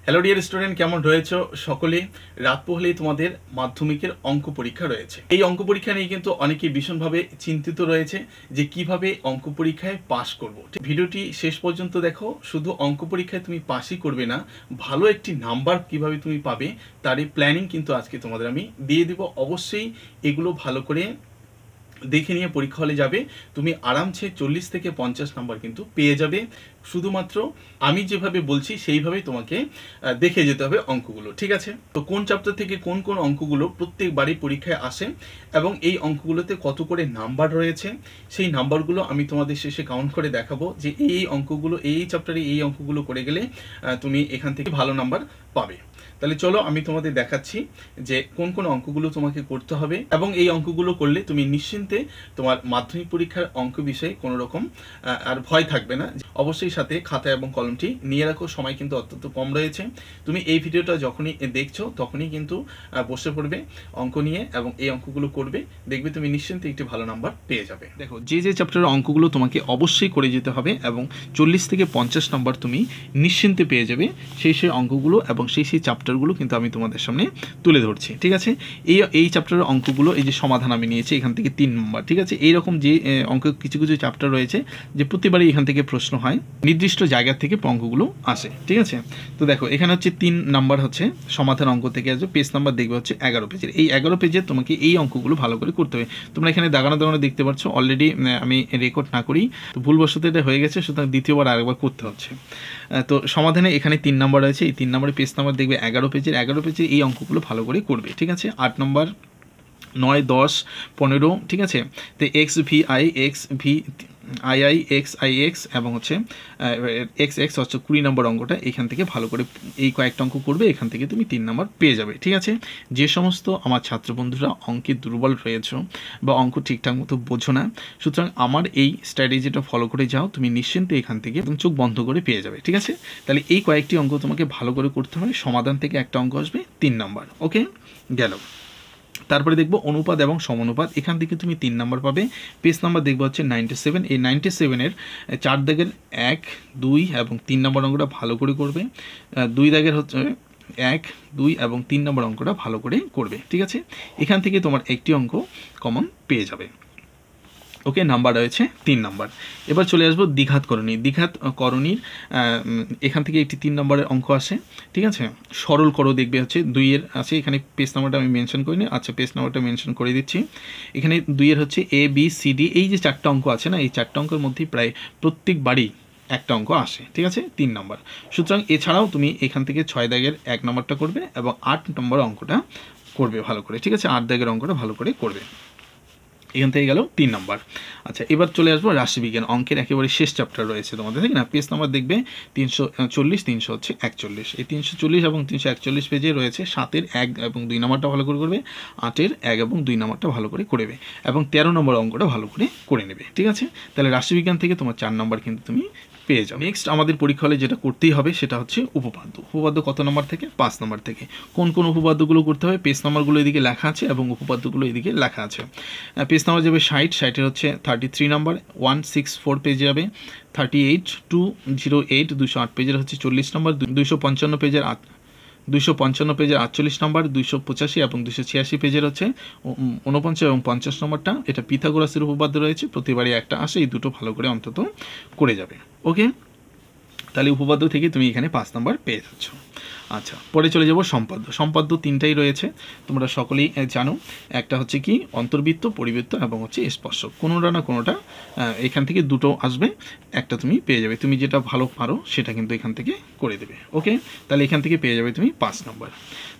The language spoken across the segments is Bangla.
হ্যালো ডিয়ার স্টুডেন্ট, কেমন রয়েছো সকলে? রাত পোহালেই তোমাদের মাধ্যমিকের অঙ্ক পরীক্ষা রয়েছে। এই অঙ্ক পরীক্ষা নিয়ে কিন্তু অনেকেই ভীষণভাবে চিন্তিত রয়েছে যে কিভাবে অঙ্ক পরীক্ষায় পাশ করব। ভিডিওটি শেষ পর্যন্ত দেখো। শুধু অঙ্ক পরীক্ষায় তুমি পাশই করবে না, ভালো একটি নাম্বার কিভাবে তুমি পাবে তার এই প্ল্যানিং কিন্তু আজকে তোমাদের আমি দিয়ে দিব। অবশ্যই এগুলো ভালো করে দেখে নিয়ে পরীক্ষা হলে যাবে, তুমি আরামসে 40 থেকে 50 নাম্বার কিন্তু পেয়ে যাবে। শুধুমাত্র আমি যেভাবে বলছি সেইভাবেই তোমাকে দেখে যেতে হবে অঙ্কগুলো, ঠিক আছে? তো কোন চ্যাপ্টার থেকে কোন কোন অঙ্কগুলো প্রত্যেকবারই পরীক্ষায় আসে এবং এই অঙ্কগুলোতে কত করে নাম্বার রয়েছে সেই নাম্বারগুলো আমি তোমাদের শেষে কাউন্ট করে দেখাবো যে এই অঙ্কগুলো এই চ্যাপ্টারে এই অঙ্কগুলো করে গেলে তুমি এখান থেকে ভালো নাম্বার পাবে। তাহলে চলো আমি তোমাদের দেখাচ্ছি যে কোন কোন অঙ্কগুলো তোমাকে করতে হবে এবং এই অঙ্কগুলো করলে তুমি নিশ্চিন্তে তোমার মাধ্যমিক পরীক্ষার অঙ্ক বিষয়ে কোনো রকম আর ভয় থাকবে না। অবশ্যই সাথে খাতা এবং কলমটি নিয়ে রাখো, সময় কিন্তু অত্যন্ত কম রয়েছে। তুমি এই ভিডিওটা যখনই দেখছো তখনই কিন্তু বসে পড়বে অঙ্ক নিয়ে এবং এই অঙ্কগুলো করবে, দেখবে তুমি নিশ্চিন্তে একটি ভালো নাম্বার পেয়ে যাবে। দেখো, যে যে চ্যাপ্টারের অঙ্কগুলো তোমাকে অবশ্যই করে যেতে হবে এবং 40 থেকে 50 নাম্বার তুমি নিশ্চিন্তে পেয়ে যাবে সেই অঙ্কগুলো এবং সেই চ্যাপ্টারগুলো কিন্তু আমি তোমাদের সামনে তুলে ধরছি, ঠিক আছে? এই চ্যাপ্টারের অঙ্কগুলো, এই যে সমাধান আমি নিয়েছি এখান থেকে 3 নম্বর, ঠিক আছে? এইরকম যে অঙ্ক কিছু কিছু চ্যাপ্টার রয়েছে যে প্রতিবারই এখান থেকে প্রশ্ন হয়, নির্দিষ্ট জায়গা থেকে অঙ্কগুলো আসে, ঠিক আছে? তো দেখো এখানে হচ্ছে 3 নাম্বার হচ্ছে সমাধান অঙ্ক থেকে আসবে। পেজ নাম্বার দেখবে হচ্ছে 11 পেজের। এই 11 পেজে তোমাকে এই অঙ্কগুলো ভালো করে করতে হবে। তোমরা এখানে দাগানো দাগানো দেখতে পাচ্ছ, অলরেডি আমি রেকর্ড না করি তো ভুলবশত এটা হয়ে গেছে, সুতরাং দ্বিতীয়বার আরেকবার করতে হচ্ছে। তো সমাধানে এখানে 3 নাম্বার রয়েছে, এই 3 নম্বরের পেজ নাম্বার দেখবে 11 পেজের। 11 পেজের এই অঙ্কগুলো ভালো করে করবে, ঠিক আছে? 8 নম্বর, 9, 10, 15, ঠিক আছে? তো x V I x V I I x I x এবং হচ্ছে এক্স এক্স হচ্ছে 20 নম্বর অঙ্কটা। এখান থেকে ভালো করে এই কয়েকটা অঙ্ক করবে, এখান থেকে তুমি 3 নম্বর পেয়ে যাবে, ঠিক আছে? যে সমস্ত আমার ছাত্র বন্ধুরা অঙ্কে দুর্বল রয়েছ বা অঙ্ক ঠিকঠাক মতো বোঝো না, সুতরাং আমার এই স্ট্র্যাটেজিটা ফলো করে যাও, তুমি নিশ্চিন্তে এখান থেকে একদম চোখ বন্ধ করে পেয়ে যাবে, ঠিক আছে? তাহলে এই কয়েকটি অঙ্ক তোমাকে ভালো করে করতে হবে। সমাধান থেকে একটা অঙ্ক আসবে 3 নম্বর, ওকে গেল। তারপরে দেখবো অনুপাত এবং সমানুপাত, এখান থেকে তুমি 3 নম্বর পাবে। পেজ নাম্বার দেখবো হচ্ছে 97। এই 97-এর 4 দাগের 1, 2 এবং 3 নম্বর অঙ্কটা ভালো করে করবে। 2 দাগের হচ্ছে 1, 2 এবং 3 নম্বর অঙ্কটা ভালো করে করবে, ঠিক আছে? এখান থেকে তোমার একটি অঙ্ক কমন পেয়ে যাবে, ওকে? নাম্বার রয়েছে 3 নম্বর। এবার চলে আসবো দ্বিঘাত করণী। দ্বিঘাত করণীর এখান থেকে একটি 3 নম্বরের অঙ্ক আসে, ঠিক আছে? সরল করো দেখবে হচ্ছে 2-এর আছে, এখানে পেজ নাম্বারটা আমি মেনশন করিনি, আচ্ছা পেজ নাম্বারটা মেনশন করে দিচ্ছি। এখানে 2-এর হচ্ছে এ বি সি ডি, এই যে 4টা অঙ্ক আছে না, এই 4টা অঙ্কের মধ্যেই প্রায় প্রত্যেকবারই একটা অঙ্ক আসে, ঠিক আছে? 3 নম্বর। সুতরাং এছাড়াও তুমি এখান থেকে 6 দাগের 1 নম্বরটা করবে এবং 8 নম্বর অঙ্কটা করবে ভালো করে, ঠিক আছে? 8 দাগের অঙ্কটা ভালো করে করবে। এখান থেকে গেল 3 নম্বর। আচ্ছা, এবার চলে আসবো রাশিবিজ্ঞান। অঙ্কের একেবারে শেষ চ্যাপ্টার রয়েছে তোমাদের, ঠিক না? পেজ নাম্বার দেখবে 340, 341। এই 340 এবং 341 পেজে রয়েছে 7-এর 1 এবং 2 নম্বরটা ভালো করে করবে, 8-এর 1 এবং 2 নম্বরটা ভালো করে করবে এবং 13 নম্বর অঙ্কটা ভালো করে করে নেবে, ঠিক আছে? তাহলে রাশিবিজ্ঞান থেকে তোমার 4 নম্বর কিন্তু তুমি পেয়ে যাও। নেক্সট আমাদের পরীক্ষা হলে যেটা করতেই হবে সেটা হচ্ছে উপপাদ্য। উপপাদ্য কত নম্বর থেকে? 5 নম্বর থেকে। কোন কোন উপপাদ্যগুলো করতে হবে? পেজ নম্বরগুলো এদিকে লেখা আছে এবং উপপাদ্যগুলো এদিকে লেখা আছে। পেজ নাম্বার যাবে 60, 60-এর হচ্ছে 33 নম্বর, 164 পেজে যাবে 38, 208, 208 পেজের হচ্ছে 40 নম্বর, 255 পেজের 48 নম্বর, 285 এবং 286 পেজের হচ্ছে 49 এবং 50 নম্বরটা। এটা পিথাগোরাসের উপপাদ্য রয়েছে, প্রতিবারই একটা আসে, এই দুটো ভালো করে অন্তত করে যাবে, ওকে? তাহলে উপপাদ্য থেকে তুমি এখানে 5 নম্বর পেয়ে যাচ্ছ। আচ্ছা, পরে চলে যাব সম্পাদ্য। সম্পাদ্য 3টাই রয়েছে, তোমরা সকলেই জানো। একটা হচ্ছে কি অন্তর্বৃত্ত, পরিবৃত্ত এবং হচ্ছে স্পর্শক। কোনোটা না কোনোটা এখান থেকে দুটো আসবে, একটা তুমি পেয়ে যাবে। তুমি যেটা ভালো পারো সেটা কিন্তু এখান থেকে করে দেবে, ওকে? তাহলে এখান থেকে পেয়ে যাবে তুমি 5 নম্বর।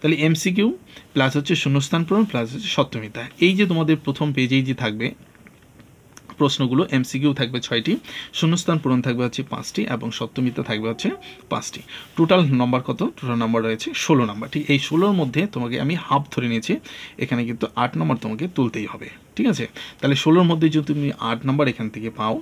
তাহলে এমসিকিউ প্লাস হচ্ছে শূন্যস্থান পূরণ প্লাস হচ্ছে সত্যমিথ্যা। এই যে তোমাদের প্রথম পেজেই যে থাকবে প্রশ্নগুলো, এমসিকিউ থাকবে 6টি, শূন্যস্থান পূরণ থাকবে হচ্ছে 5টি এবং সত্যমিথ্যা থাকবে হচ্ছে 5টি। টোটাল নম্বর কত? টোটাল নম্বর রয়েছে 16 নম্বর। ঠিক এই 16-র মধ্যে তোমাকে আমি হাফ ধরে নিয়েছি, এখানে কিন্তু 8 নম্বর তোমাকে তুলতেই হবে, ঠিক আছে? তাহলে 16-র মধ্যে যদি তুমি 8 নম্বর এখান থেকে পাও,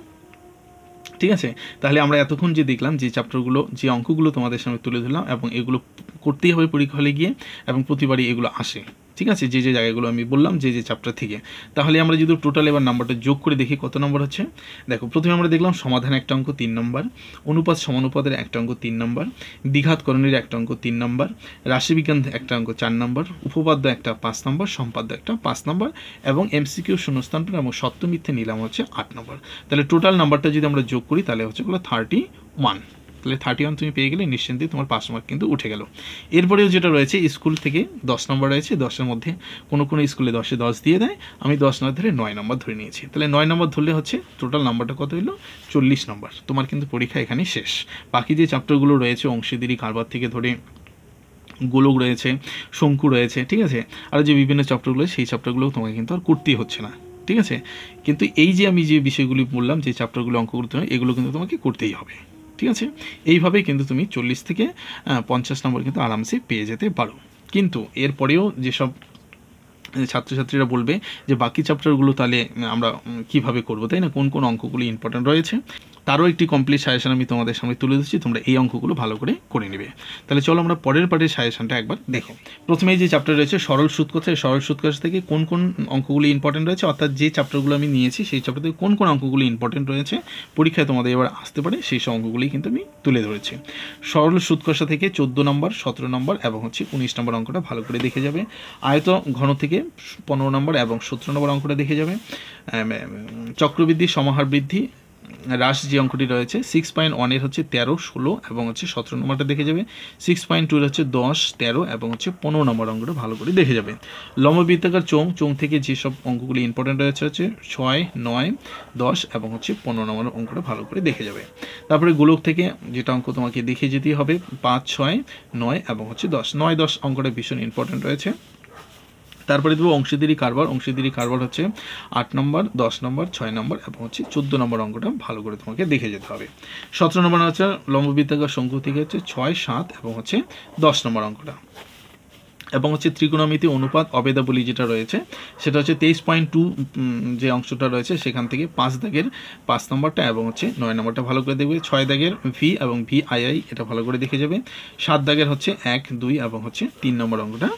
ঠিক আছে? তাহলে আমরা এতক্ষণ যে দেখলাম যে চ্যাপ্টারগুলো, যে অঙ্কগুলো তোমাদের সামনে তুলে ধরলাম এবং এগুলো করতেই হবে পরীক্ষা হলে গিয়ে, এবং প্রতিবারই এগুলো আসে, ঠিক আছে, যে জায়গাগুলো আমি বললাম যে চ্যাপ্টার থেকে। তাহলে আমরা যদি টোটাল এবার নাম্বারটা যোগ করে দেখি কত নম্বর হচ্ছে। দেখো, প্রথমে আমরা দেখলাম সমাধান একটা অঙ্ক 3 নম্বর, অনুপাত সমানুপাতের একটা অঙ্ক 3 নম্বর, দ্বিঘাতকরণের একটা অঙ্ক 3 নম্বর, রাশিবিজ্ঞান একটা অঙ্ক 4 নম্বর, উপপাদ্য একটা 5 নম্বর, সম্পাদ্য একটা 5 নম্বর, এবং এমসিকিউ শূন্যস্থান পূরণ এবং সত্য মিথ্যে নিলাম হচ্ছে 8 নম্বর। তাহলে টোটাল নাম্বারটা যদি আমরা যোগ করি তাহলে হচ্ছে 31। তাহলে 31 তুমি পেয়ে গেলে, নিশ্চিন্তেই তোমার 5 মার্ক কিন্তু উঠে গেল। এরপরেও যেটা রয়েছে, স্কুল থেকে 10 নম্বর রয়েছে, 10-এর মধ্যে কোনো স্কুলে 10-এ 10 দিয়ে দেয়, আমি 10 না ধরে 9 নম্বর ধরে নিয়েছি। তাহলে 9 নম্বর ধরলে হচ্ছে টোটাল নাম্বারটা কত হলো, 40 নম্বর। তোমার কিন্তু পরীক্ষা এখানে শেষ। বাকি যে চ্যাপ্টারগুলো রয়েছে, অংশীদারি কারবার থেকে ধরে গোলক রয়েছে, শঙ্কু রয়েছে, ঠিক আছে, আর যে বিভিন্ন চ্যাপ্টারগুলো, সেই চ্যাপ্টারগুলো তোমাকে কিন্তু আর করতেই হচ্ছে না, ঠিক আছে। কিন্তু এই যে আমি যে বিষয়গুলি বললাম, যে চ্যাপ্টারগুলো অঙ্ক করতে হয়, এগুলো কিন্তু তোমাকে করতেই হবে, ঠিক আছে। এইভাবেই কিন্তু তুমি 40 থেকে 50 নম্বর কিন্তু আরামসে পেয়ে যেতে পারো। কিন্তু এরপরেও যেসব ছাত্রছাত্রীরা বলবে যে বাকি চ্যাপ্টারগুলো তাহলে আমরা কিভাবে করব, তাই না, কোন কোন অঙ্কগুলো ইম্পর্টেন্ট রয়েছে, তারও একটি কমপ্লিট সাজেশন আমি তোমাদের সামনে তুলে দিচ্ছি, তোমরা এই অঙ্কগুলো ভালো করে নেবে। তাহলে চলো আমরা পরের পার্টের সাজেশনটা একবার দেখো। প্রথমেই যে চ্যাপ্টার রয়েছে সরল সুদ কথা, সরল সুদ কথা থেকে কোন কোন অঙ্কগুলো ইম্পর্টেন্ট রয়েছে, অর্থাৎ যে চ্যাপ্টারগুলো আমি নিয়েছি সেই চ্যাপ্টার থেকে কোন কোন অঙ্কগুলো ইম্পর্টেন্ট রয়েছে, পরীক্ষায় তোমাদের এবার আসতে পারে, সেই সব অঙ্কগুলি কিন্তু আমি তুলে ধরেছি। সরল সুদ কষা থেকে 14 নম্বর, 17 নম্বর এবং হচ্ছে 19 নম্বর অঙ্কটা ভালো করে দেখে যাবে। আয়ত ঘন থেকে 15 নম্বর এবং 17 নম্বর অঙ্কটা দেখে যাবে। চক্রবৃদ্ধি সমাহার বৃদ্ধি হ্রাস যে অঙ্কটি রয়েছে 6.1 হচ্ছে 13, 16 এবং হচ্ছে 17 নম্বরটা দেখে যাবে। 6.2 হচ্ছে 10, 13 এবং হচ্ছে 15 নম্বর অঙ্কটা ভালো করে দেখে যাবে। লম্ববৃত্তাকার চোং থেকে যেসব অঙ্কগুলি ইম্পর্টেন্ট রয়েছে হচ্ছে 6, 9, 10 এবং হচ্ছে 15 নম্বর অঙ্কটা ভালো করে দেখে যাবে। তারপরে গোলক থেকে যেটা অঙ্ক তোমাকে দেখে যেতেই হবে 5, 6, 9 এবং হচ্ছে 10, 9, 10 অঙ্কটা ভীষণ ইম্পর্টেন্ট রয়েছে। তারপরে দেবো অংশীদারি কারবার হচ্ছে 8 নম্বর, 10 নম্বর, 6 নম্বর এবং হচ্ছে 14 নম্বর অঙ্কটা ভালো করে তোমাকে দেখে যেতে হবে। 17 নম্বর হচ্ছে লম্ববৃত্তাকার শঙ্কু থেকে হচ্ছে 6, 7 এবং হচ্ছে 10 নম্বর অঙ্কটা, এবং হচ্ছে ত্রিকোণমিতি অনুপাত অবেদাবলী যেটা রয়েছে সেটা হচ্ছে 23.2 যে অংশটা রয়েছে সেখান থেকে 5 দাগের 5 নম্বরটা এবং হচ্ছে 9 নম্বরটা ভালো করে দেখবে। 6 দাগের ভি এবং ভিআইআই এটা ভালো করে দেখে যাবে। 7 দাগের হচ্ছে 1, 2 এবং হচ্ছে 3 নম্বর অঙ্কটা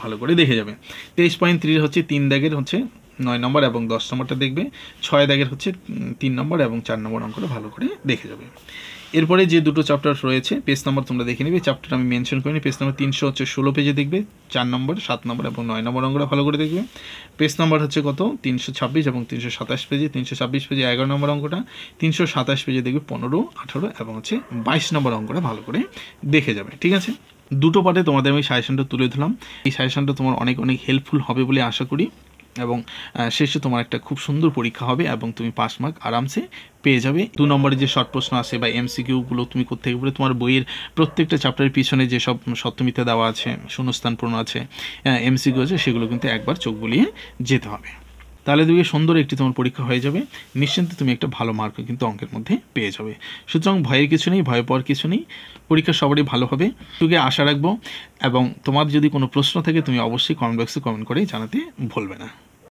ভালো করে দেখে যাবে। 23.3 হচ্ছে 3 দাগের হচ্ছে 9 নম্বর এবং 10 নম্বরটা দেখবে। 6 দাগের হচ্ছে 3 নম্বর এবং 4 নম্বর অঙ্কটা ভালো করে দেখে যাবে। এরপরে যে দুটো চ্যাপ্টার রয়েছে পেজ নাম্বার তোমরা দেখে নেবে, চ্যাপ্টার আমি মেনশন করিনি। পেজ নাম্বার 316 পেজে দেখবে 4 নম্বর, 7 নম্বর এবং 9 নম্বর অঙ্কটা ভালো করে দেখবে। পেজ নাম্বার হচ্ছে কত 326 এবং 327 পেজে, 326 পেজে 11 নম্বর অঙ্কটা, 327 পেজে দেখবে 15, 18 এবং হচ্ছে 22 নম্বর অঙ্কটা ভালো করে দেখে যাবে, ঠিক আছে। দুটো পার্টে তোমাদের আমি সাজেশনটা তুলে ধরলাম। এই সাজেশনটা তোমার অনেক হেল্পফুল হবে বলে আশা করি, এবং শেষে তোমার একটা খুব সুন্দর পরীক্ষা হবে এবং তুমি 5 মার্ক আরামসে পেয়ে যাবে। 2 নম্বরে যে শর্ট প্রশ্ন আসে বা এমসিকিউগুলো তুমি করতে গেলে তোমার বইয়ের প্রত্যেকটা চ্যাপ্টারের পিছনে যেসব সত্যমিথ্যা দেওয়া আছে, শূন্যস্থান পূরণ আছে, এমসিকিউ আছে, সেগুলো কিন্তু একবার চোখ বুলিয়ে যেতে হবে। তাহলে তুমি সুন্দর একটি তোমার পরীক্ষা হয়ে যাবে, নিশ্চিন্তে তুমি একটা ভালো মার্ক কিন্তু অঙ্কের মধ্যে পেয়ে যাবে। সুতরাং ভয়ের কিছু নেই, ভয় পাওয়ার কিছু নেই, পরীক্ষা সবারই ভালো হবে তোকে আশা রাখবো। এবং তোমার যদি কোনো প্রশ্ন থাকে তুমি অবশ্যই কমেন্ট বক্সে কমেন্ট করে জানাতে ভুলবে না।